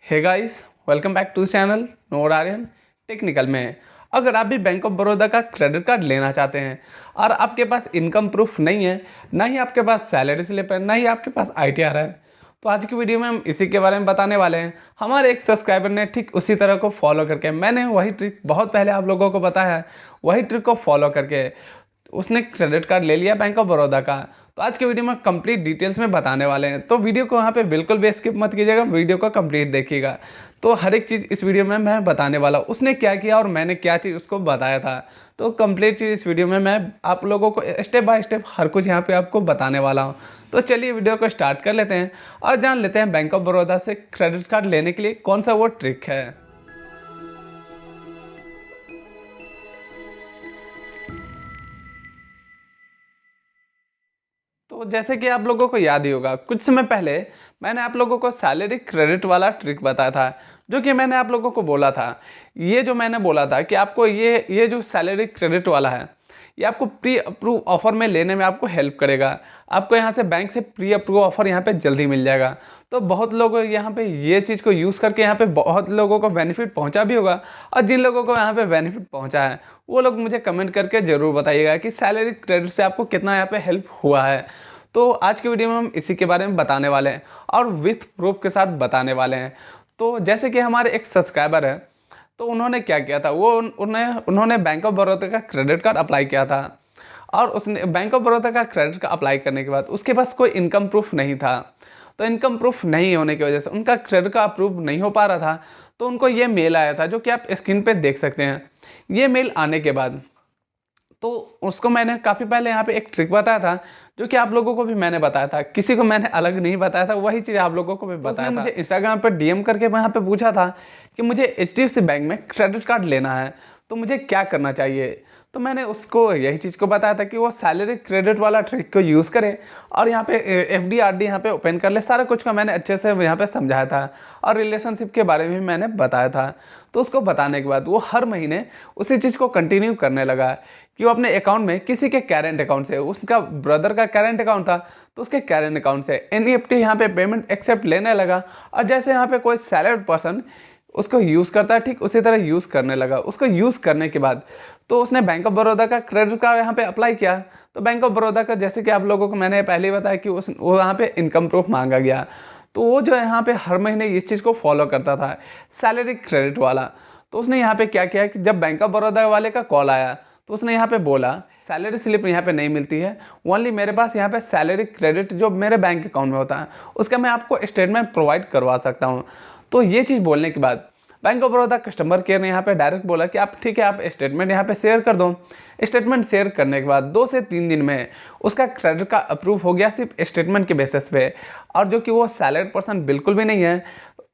Hey guys, welcome back to channel node Aryan technical में। अगर आप भी बैंक ऑफ बड़ौदा का क्रेडिट कार्ड लेना चाहते हैं और आपके पास इनकम प्रूफ नहीं है, ना ही आपके पास सैलरी स्लिप है, ना ही आपके पास आईटीआर है, तो आज की वीडियो में हम इसी के बारे में बताने वाले हैं। हमारे एक सब्सक्राइबर ने ठीक उसी तरह को फॉलो करके, मैंने वही ट्रिक बहुत पहले आप लोगों को बताया है, वही ट्रिक को फॉलो करके उसने क्रेडिट कार्ड ले लिया बैंक ऑफ बड़ौदा का। तो आज के वीडियो में कंप्लीट डिटेल्स में बताने वाले हैं, तो वीडियो को यहाँ पे बिल्कुल भी स्किप मत कीजिएगा, वीडियो को कंप्लीट देखिएगा। तो हर एक चीज़ इस वीडियो में मैं बताने वाला हूँ, उसने क्या किया और मैंने क्या चीज़ उसको बताया था। तो कंप्लीट चीज़ इस वीडियो में मैं आप लोगों को स्टेप बाय स्टेप हर कुछ यहाँ पे आपको बताने वाला हूँ। तो चलिए वीडियो को स्टार्ट कर लेते हैं और जान लेते हैं बैंक ऑफ बड़ौदा से क्रेडिट कार्ड लेने के लिए कौन सा वो ट्रिक है। तो जैसे कि आप लोगों को याद ही होगा, कुछ समय पहले मैंने आप लोगों को सैलरी क्रेडिट वाला ट्रिक बताया था, जो कि मैंने आप लोगों को बोला था, ये जो मैंने बोला था कि आपको ये जो सैलरी क्रेडिट वाला है, ये आपको प्री अप्रूव ऑफर में लेने में आपको हेल्प करेगा। आपको यहाँ से बैंक से प्री अप्रूव ऑफर यहाँ पे जल्दी मिल जाएगा। तो बहुत लोग यहाँ पे ये चीज़ को यूज़ करके यहाँ पे बहुत लोगों को बेनिफिट पहुँचा भी होगा, और जिन लोगों को यहाँ पे बेनिफिट पहुँचा है वो लोग मुझे कमेंट करके ज़रूर बताइएगा कि सैलरी क्रेडिट से आपको कितना यहाँ पे हेल्प हुआ है। तो आज की वीडियो में हम इसी के बारे में बताने वाले हैं और विथ प्रूफ के साथ बताने वाले हैं। तो जैसे कि हमारे एक सब्सक्राइबर है, तो उन्होंने क्या किया था, वो उन्होंने बैंक ऑफ बड़ौदा का क्रेडिट कार्ड अप्लाई किया था, और उसने बैंक ऑफ बड़ौदा का क्रेडिट कार्ड अप्लाई करने के बाद उसके पास कोई इनकम प्रूफ नहीं था। तो इनकम प्रूफ नहीं होने की वजह से उनका क्रेडिट कार्ड अप्रूव नहीं हो पा रहा था। तो उनको ये मेल आया था, जो कि आप स्क्रीन पे देख सकते हैं। ये मेल आने के बाद तो उसको मैंने काफ़ी पहले यहाँ पे एक ट्रिक बताया था, जो कि आप लोगों को भी मैंने बताया था, किसी को मैंने अलग नहीं बताया था, वही चीज़ आप लोगों को भी बताया था। मुझे इंस्टाग्राम पर डीएम करके मैं यहाँ पे पूछा था कि मुझे एचडीएफसी बैंक में क्रेडिट कार्ड लेना है, तो मुझे क्या करना चाहिए। तो मैंने उसको यही चीज़ को बताया था कि वो सैलरी क्रेडिट वाला ट्रिक को यूज़ करे और यहाँ पे एफडी आरडी यहाँ पे ओपन कर ले। सारा कुछ का मैंने अच्छे से यहाँ पे समझाया था, और रिलेशनशिप के बारे में मैंने बताया था। तो उसको बताने के बाद वो हर महीने उसी चीज़ को कंटिन्यू करने लगा कि वो अपने अकाउंट में किसी के करेंट अकाउंट से, उसका ब्रदर का करेंट अकाउंट था तो उसके करेंट अकाउंट से एनईएफटी यहाँ पे पेमेंट एक्सेप्ट लेने लगा। और जैसे यहाँ पे कोई सैलरीड पर्सन उसको यूज़ करता है, ठीक उसी तरह यूज़ करने लगा। उसको यूज़ करने के बाद तो उसने बैंक ऑफ बड़ौदा का क्रेडिट कार्ड यहाँ पे अप्लाई किया। तो बैंक ऑफ बड़ौदा का, जैसे कि आप लोगों को मैंने पहले ही बताया कि वो यहाँ पे इनकम प्रूफ मांगा गया। तो वो जो है यहाँ पे हर महीने इस चीज़ को फॉलो करता था, सैलरी क्रेडिट वाला। तो उसने यहाँ पे क्या किया कि जब बैंक ऑफ बड़ौदा वाले का कॉल आया तो उसने यहाँ पे बोला सैलरी स्लिप यहाँ पे नहीं मिलती है, ओनली मेरे पास यहाँ पे सैलरी क्रेडिट जो मेरे बैंक अकाउंट में होता है उसका मैं आपको स्टेटमेंट प्रोवाइड करवा सकता हूँ। तो ये चीज़ बोलने के बाद bank of Baroda customer care ने यहाँ पे डायरेक्ट बोला कि आप ठीक है, आप स्टेटमेंट यहाँ पे शेयर कर दो। स्टेटमेंट शेयर करने के बाद 2 से 3 दिन में उसका क्रेडिट का अप्रूव हो गया, सिर्फ स्टेटमेंट के बेसिस पे, और जो कि वो सैलरी पर्सन बिल्कुल भी नहीं है।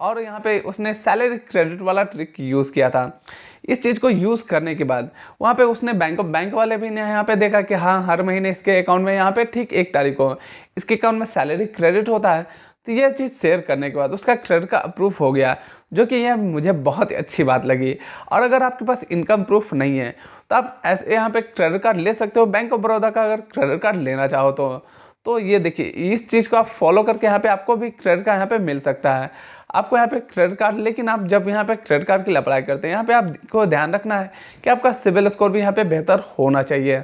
और यहाँ पे उसने सैलरी क्रेडिट वाला ट्रिक यूज़ किया था। इस चीज़ को यूज़ करने के बाद वहाँ पे उसने बैंक वाले भी ने यहाँ पे देखा कि हाँ, हर महीने इसके अकाउंट में यहाँ पे ठीक 1 तारीख को इसके अकाउंट में सैलरी क्रेडिट होता है। तो ये चीज़ शेयर करने के बाद उसका क्रेडिट का अप्रूव हो गया, जो कि यह मुझे बहुत ही अच्छी बात लगी। और अगर आपके पास इनकम प्रूफ नहीं है तो आप ऐसे यहाँ पे क्रेडिट कार्ड ले सकते हो बैंक ऑफ बड़ौदा का, अगर क्रेडिट कार्ड लेना चाहो तो ये देखिए, इस चीज़ को आप फॉलो करके यहाँ पे आपको भी क्रेडिट कार्ड यहाँ पे मिल सकता है। आपको यहाँ पे क्रेडिट कार्ड, लेकिन आप जब यहाँ पे क्रेडिट कार्ड के लिए अप्लाई करते हैं, यहाँ पे आपको ध्यान रखना है कि आपका सिबिल स्कोर भी यहाँ पे बेहतर होना चाहिए,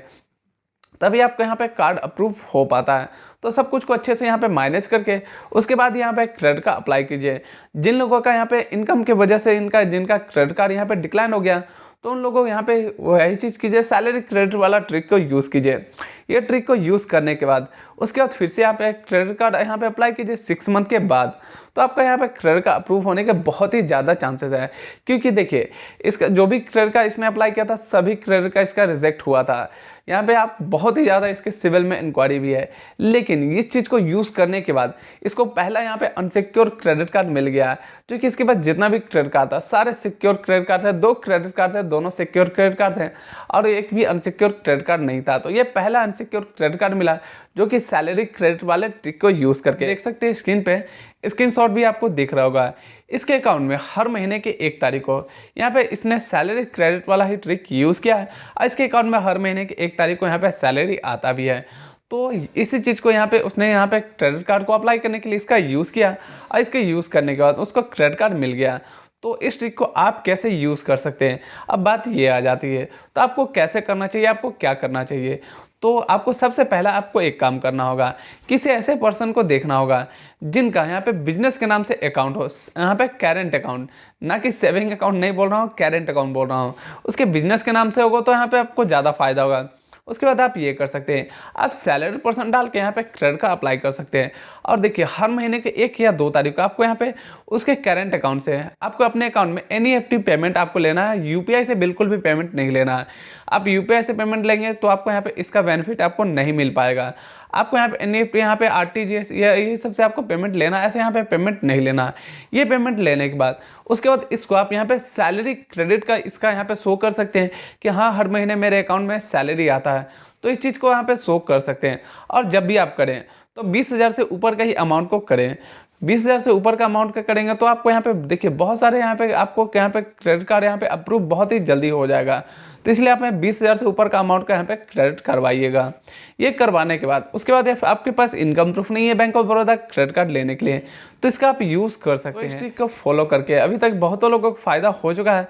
तभी आपको यहाँ पे कार्ड अप्रूव हो पाता है। तो सब कुछ को अच्छे से यहाँ पे मैनेज करके उसके बाद यहाँ पे क्रेडिट कार्ड अप्लाई कीजिए। जिन लोगों का यहाँ पे इनकम की वजह से जिनका क्रेडिट कार्ड यहाँ पे डिक्लाइन हो गया, तो उन लोगों को यहाँ पे वही चीज़ कीजिए, सैलरी क्रेडिट वाला ट्रिक को यूज़ कीजिए। ये ट्रिक को यूज़ करने के बाद उसके बाद फिर से यहाँ पे क्रेडिट कार्ड यहाँ पे अप्लाई कीजिए 6 मंथ के बाद। तो आपका यहाँ पे क्रेडिट कार्ड अप्रूव होने के बहुत ही ज़्यादा चांसेस है, क्योंकि देखिए इसका जो भी क्रेडिट कार्ड इसने अप्लाई किया था, सभी क्रेडिट कार्ड इसका रिजेक्ट हुआ था। यहाँ पे आप बहुत ही ज़्यादा इसके सिविल में इंक्वायरी भी है, लेकिन इस चीज़ को यूज़ करने के बाद इसको पहला यहाँ पे अनसिक्योर क्रेडिट कार्ड मिल गया, क्योंकि इसके पास जितना भी क्रेडिट कार्ड था सारे सिक्योर क्रेडिट कार्ड थे। 2 क्रेडिट कार्ड थे, दोनों सिक्योर क्रेडिट कार्ड थे, और एक भी अनसिक्योर क्रेडिट कार्ड नहीं था। तो ये पहला अनसिक्योर क्रेडिट कार्ड मिला, जो कि सैलरी क्रेडिट वाले ट्रिक को यूज़ करके देख सकते हैं। स्क्रीन पे स्क्रीनशॉट भी आपको दिख रहा होगा। इसके अकाउंट में हर महीने के 1 तारीख को यहाँ पे इसने सैलरी क्रेडिट वाला ही ट्रिक यूज़ किया है, और इसके अकाउंट में हर महीने के 1 तारीख को यहाँ पे सैलरी आता भी है। तो इसी चीज़ को यहाँ पे उसने यहाँ पे क्रेडिट कार्ड को अप्लाई करने के लिए इसका यूज़ किया और इसके यूज़ करने के बाद उसको क्रेडिट कार्ड मिल गया। तो इस ट्रिक को आप कैसे यूज़ कर सकते हैं, अब बात ये आ जाती है तो आपको कैसे करना चाहिए, आपको क्या करना चाहिए। तो आपको सबसे पहला आपको एक काम करना होगा, किसी ऐसे पर्सन को देखना होगा जिनका यहाँ पे बिजनेस के नाम से अकाउंट हो, यहाँ पे करेंट अकाउंट, ना कि सेविंग अकाउंट नहीं बोल रहा हूँ, करेंट अकाउंट बोल रहा हूँ। उसके बिजनेस के नाम से होगा तो यहाँ पे आपको ज़्यादा फायदा होगा। उसके बाद आप ये कर सकते हैं, आप सैलरी परसेंट डाल के यहाँ पे क्रेडिट कार्ड अप्लाई कर सकते हैं। और देखिए हर महीने के 1 या 2 तारीख को आपको यहाँ पे उसके करेंट अकाउंट से आपको अपने अकाउंट में एनईएफटी पेमेंट आपको लेना है, यूपीआई से बिल्कुल भी पेमेंट नहीं लेना है। आप यूपीआई से पेमेंट लेंगे तो आपको यहाँ पे इसका बेनिफिट आपको नहीं मिल पाएगा। आपको यहाँ पे एनईएफटी, यहाँ पे आरटीजीएस या ये सब से आपको पेमेंट लेना, ऐसे यहाँ पे पेमेंट नहीं लेना। ये पेमेंट लेने के बाद उसके बाद इसको आप यहाँ पे सैलरी क्रेडिट का इसका यहाँ पे शो कर सकते हैं कि हाँ हर महीने मेरे अकाउंट में सैलरी आता है, तो इस चीज़ को यहाँ पे शो कर सकते हैं। और जब भी आप करें तो 20,000 से ऊपर का ही अमाउंट को करें। 20,000 से ऊपर का अमाउंट का करेंगे तो आपको यहाँ पे देखिए बहुत सारे यहाँ पे आपको यहाँ पे क्रेडिट कार्ड यहाँ पे अप्रूव बहुत ही जल्दी हो जाएगा। तो इसलिए आप 20,000 से ऊपर का अमाउंट का यहाँ पे क्रेडिट करवाइएगा। ये करवाने के बाद उसके बाद आपके पास इनकम प्रूफ नहीं है bank of Baroda credit card लेने के लिए, तो इसका आप यूज़ कर सकते हैं। इस ट्रिक को फॉलो करके अभी तक बहुतों लोगों को फ़ायदा हो चुका है,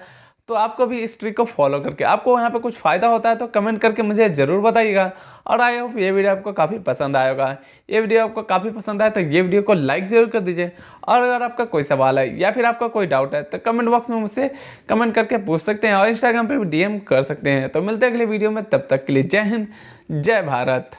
तो आपको भी इस ट्रिक को फॉलो करके आपको यहाँ पे कुछ फ़ायदा होता है तो कमेंट करके मुझे ज़रूर बताइएगा। और आई होप ये वीडियो आपको काफ़ी पसंद आया होगा। ये वीडियो आपको काफ़ी पसंद आया तो ये वीडियो को लाइक ज़रूर कर दीजिए। और अगर आपका कोई सवाल है या फिर आपका कोई डाउट है तो कमेंट बॉक्स में मुझसे कमेंट करके पूछ सकते हैं और इंस्टाग्राम पर भी डीएम कर सकते हैं। तो मिलते हैं अगले वीडियो में, तब तक के लिए जय हिंद, जय भारत।